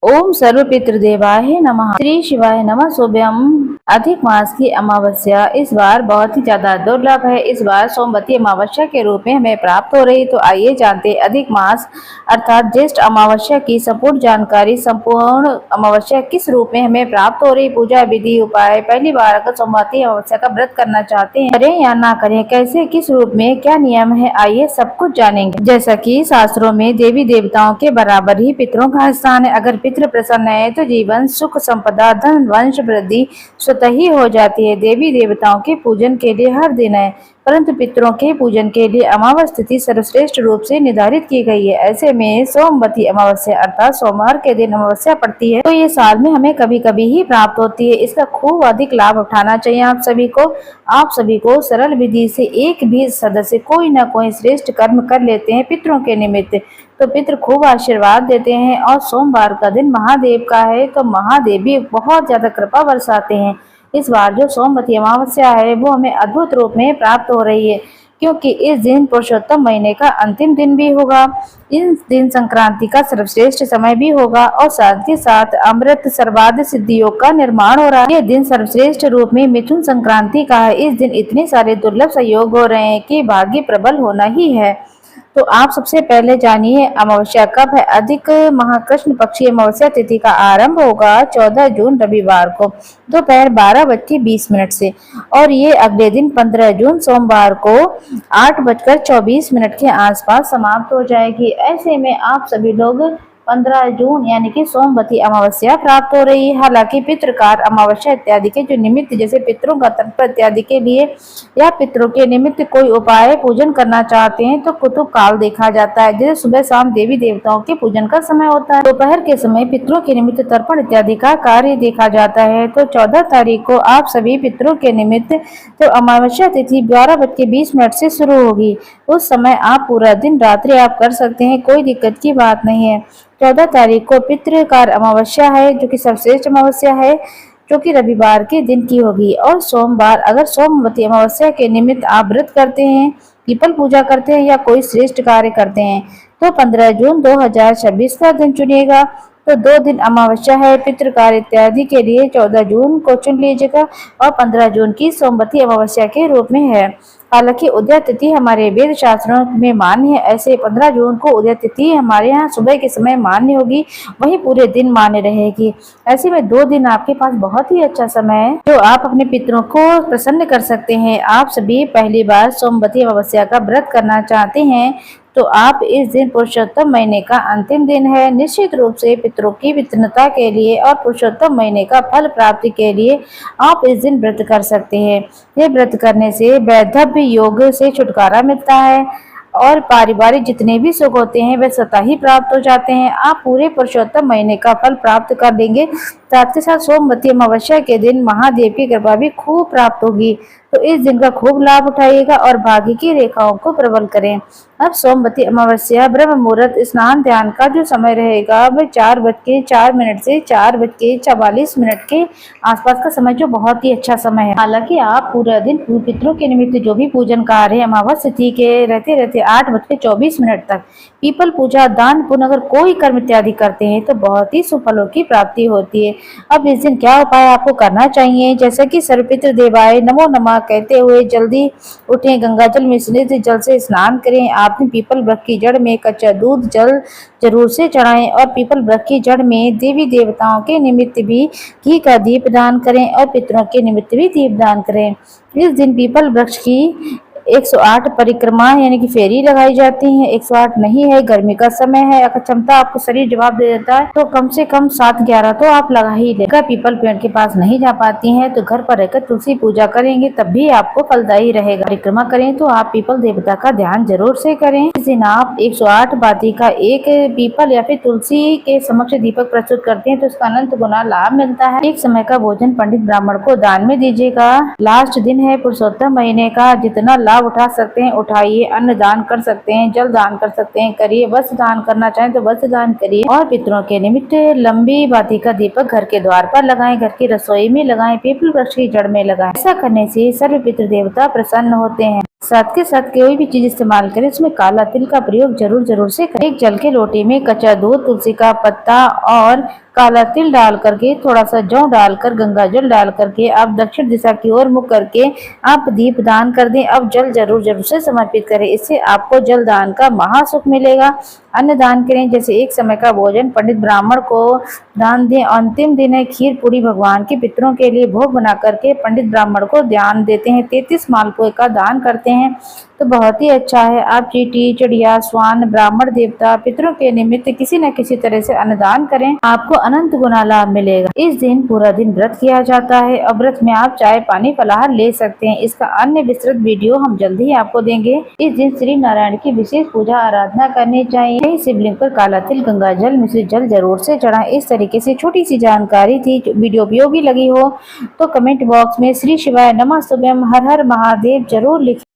ओम सर्व पितृदेवाय नमः। श्री शिवाय नमः। शुभम। अधिक मास की अमावस्या इस बार बहुत ही ज्यादा दुर्लभ है। इस बार सोमवती अमावस्या के रूप में हमें प्राप्त हो रही। तो आइए जानते अधिक मास अर्थात ज्येष्ठ अमावस्या की संपूर्ण जानकारी। संपूर्ण अमावस्या किस रूप में हमें प्राप्त हो रही, पूजा विधि, उपाय। पहली बार अगर सोमवती अमावस्या का व्रत करना चाहते हैं, करें या ना करें, कैसे, किस रूप में, क्या नियम है, आइए सब कुछ जानेंगे। जैसा कि शास्त्रों में देवी देवताओं के बराबर ही पितरों का स्थान है। अगर पितृ प्रसन्न है तो जीवन, सुख, संपदा, धन, वंश वृद्धि स्वतः ही हो जाती है। देवी देवताओं के पूजन के लिए हर दिन है, परंतु पितरों के पूजन के लिए अमावस्या तिथि सर्वश्रेष्ठ रूप से निर्धारित की गई है। ऐसे में सोमवती अमावस्या अर्थात सोमवार के दिन अमावस्या पड़ती है, तो ये साल में हमें कभी कभी ही प्राप्त होती है। इसका खूब अधिक लाभ उठाना चाहिए आप सभी को। आप सभी को सरल विधि से एक भी सदस्य कोई न कोई श्रेष्ठ कर्म कर लेते हैं पितरों के निमित्त, तो पितृ खूब आशीर्वाद देते हैं। और सोमवार का दिन महादेव का है, तो महादेव भी बहुत ज्यादा कृपा बरसाते हैं। इस बार जो सोमवती अमावस्या है वो हमें अद्भुत रूप में प्राप्त हो रही है, क्योंकि इस दिन पुरुषोत्तम महीने का अंतिम दिन भी होगा। इस दिन संक्रांति का सर्वश्रेष्ठ समय भी होगा और साथ ही साथ अमृत सर्वाद सिद्धियों का निर्माण हो रहा है। यह दिन सर्वश्रेष्ठ रूप में मिथुन संक्रांति का है। इस दिन इतने सारे दुर्लभ संयोग हो रहे हैं कि भाग्य प्रबल होना ही है। तो आप सबसे पहले जानिए अमावस्या कब है। अधिक महाकृष्ण पक्षी अमावस्या तिथि का आरंभ होगा 14 जून रविवार को दोपहर 12:20 से, और ये अगले दिन 15 जून सोमवार को 8:24 के आसपास समाप्त हो जाएगी। ऐसे में आप सभी लोग 15 जून यानी कि सोमवती अमावस्या प्राप्त हो रही है। हालांकि पितृकार अमावस्या इत्यादि के जो निमित्त, जैसे पितरों का तर्पण इत्यादि के लिए या पितरों के निमित्त कोई उपाय पूजन करना चाहते हैं तो कुतुब काल देखा जाता है। जैसे सुबह शाम देवी देवताओं के पूजन का समय होता है, दोपहर के समय पितरों के निमित्त तर्पण इत्यादि का कार्य देखा जाता है। तो 14 तारीख को आप सभी पितरों के निमित्त तो अमावस्या तिथि 12:20 से शुरू होगी। उस समय आप पूरा दिन रात्रि आप कर सकते हैं, कोई दिक्कत की बात नहीं है। 14 तारीख को पितृकार अमावस्या है, जो कि सर्वश्रेष्ठ अमावस्या है, जो कि रविवार के दिन की होगी। और सोमवार अगर सोमवती अमावस्या के निमित्त आप व्रत करते हैं, पीपल पूजा करते हैं या कोई श्रेष्ठ कार्य करते हैं तो 15 जून 2026 का दिन चुनिएगा। तो 2 दिन अमावस्या है पितृकार इत्यादि के लिए। 14 जून को चुन लीजिएगा और 15 जून की सोमवती अमावस्या के रूप में है। हालांकि उदय तिथि हमारे वेद शास्त्रों में मान्य है। ऐसे 15 जून को उदय तिथि हमारे यहाँ सुबह के समय मान्य होगी, वही पूरे दिन मान्य रहेगी। ऐसे में 2 दिन आपके पास बहुत ही अच्छा समय है, जो आप अपने पितरों को प्रसन्न कर सकते हैं। आप सभी पहली बार सोमवती अमावस्या का व्रत करना चाहते हैं तो आप इस दिन पुरुषोत्तम महीने का अंतिम दिन है, निश्चित रूप से पितरों की प्रसन्नता के लिए और पुरुषोत्तम महीने का फल प्राप्ति के लिए आप इस दिन व्रत कर सकते हैं। ये व्रत करने से वैधव्य योग से छुटकारा मिलता है और पारिवारिक जितने भी सुख होते हैं वे स्वतः ही प्राप्त हो जाते हैं। आप पूरे पुरुषोत्तम महीने का फल प्राप्त कर लेंगे। साथ ही साथ सोमवती अमावस्या के दिन महादेव की कृपा भी खूब प्राप्त होगी। तो इस दिन का खूब लाभ उठाइएगा और भाग्य की रेखाओं को प्रबल करें। अब सोमवती अमावस्या ब्रह्म मुहूर्त स्नान ध्यान का जो समय रहेगा वह 4:04 से 4:44 के आसपास का समय, जो बहुत ही अच्छा समय है। हालांकि आप पूरा दिन पितरों के निमित्त जो भी पूजन कार्य है अमावस्या तिथि के रहते रहते 8:24 तक पीपल पूजा, दान पुण्य अगर कोई कर्म इत्यादि करते हैं तो बहुत ही सुफलों की प्राप्ति होती है। अब इस दिन क्या उपाय आपको करना चाहिए, जैसे कि सर्वपितृ देवाय नमो नमः कहते हुए जल्दी उठें, गंगा जल मिश्रित जल से स्नान करें। आपने पीपल वृक्ष की जड़ में कच्चा दूध जल जरूर से चढ़ाएं और पीपल वृक्ष की जड़ में देवी देवताओं के निमित्त भी घी का दीप दान करें और पितरों के निमित्त भी दीप दान करें। इस दिन पीपल वृक्ष की 108 परिक्रमा यानी कि फेरी लगाई जाती है। 108 नहीं है, गर्मी का समय है, अगर क्षमता आपको शरीर जवाब दे देता है तो कम से कम 7-11 तो आप लगा ही लेगा। पीपल पेड़ के पास नहीं जा पाती हैं तो घर पर रहकर तुलसी पूजा करेंगे तब भी आपको फलदायी रहेगा। परिक्रमा करें तो आप पीपल देवता का ध्यान जरूर से करें। इस दिन आप 108 बाती का एक पीपल या फिर तुलसी के समक्ष दीपक प्रस्तुत करते हैं तो उसका अनंत गुना लाभ मिलता है। एक समय का भोजन पंडित ब्राह्मण को दान में दीजिएगा। लास्ट दिन है पुरुषोत्तम महीने का, जितना लाभ उठा सकते हैं उठाइए। अन्न दान कर सकते हैं, जल दान कर सकते हैं, करिए। वस्त्र दान करना चाहें तो वस्त्र दान करिए और पितरों के निमित्त लंबी बाती का दीपक घर के द्वार पर लगाएं, घर की रसोई में लगाएं, पीपल वृक्ष की जड़ में लगाएं। ऐसा करने से सर्व पितृ देवता प्रसन्न होते हैं। साथ के साथ कोई भी चीज इस्तेमाल करें उसमें काला तिल का प्रयोग जरूर से करें। एक जल के लोटे में कच्चा दूध, तुलसी का पत्ता और काला तिल डाल करके, थोड़ा सा जौ डालकर, गंगा जल डाल करके आप दक्षिण दिशा की ओर मुख करके आप दीप दान कर दें। अब जल जरूर जरूर से समर्पित करें, इससे आपको जल दान का महासुख मिलेगा। अन्न दान करें, जैसे एक समय का भोजन पंडित ब्राह्मण को दान दें। अंतिम दिन है खीर पूरी भगवान के पितरों के लिए भोग बना करके पंडित ब्राह्मण को दान देते हैं। 33 मालपुए का दान करते हैं तो बहुत ही अच्छा है। आप चींटी, चिड़िया, स्वान, ब्राह्मण, देवता, पितरों के निमित्त किसी न किसी तरह से अन्नदान करें, आपको अनंत गुना लाभ मिलेगा। इस दिन पूरा दिन व्रत किया जाता है और व्रत में आप चाय, पानी, फलाहार ले सकते हैं। इसका अन्य विस्तृत वीडियो हम जल्द ही आपको देंगे। इस दिन श्री नारायण की विशेष पूजा आराधना करनी चाहिए। शिवलिंग पर काला तिल, गंगा जल, मिश्रित जल जरूर से चढ़ाएं। इस तरीके से छोटी सी जानकारी थी। वीडियो उपयोगी लगी हो तो कमेंट बॉक्स में श्री शिवाय नमः शुभम हर हर महादेव जरूर लिखें।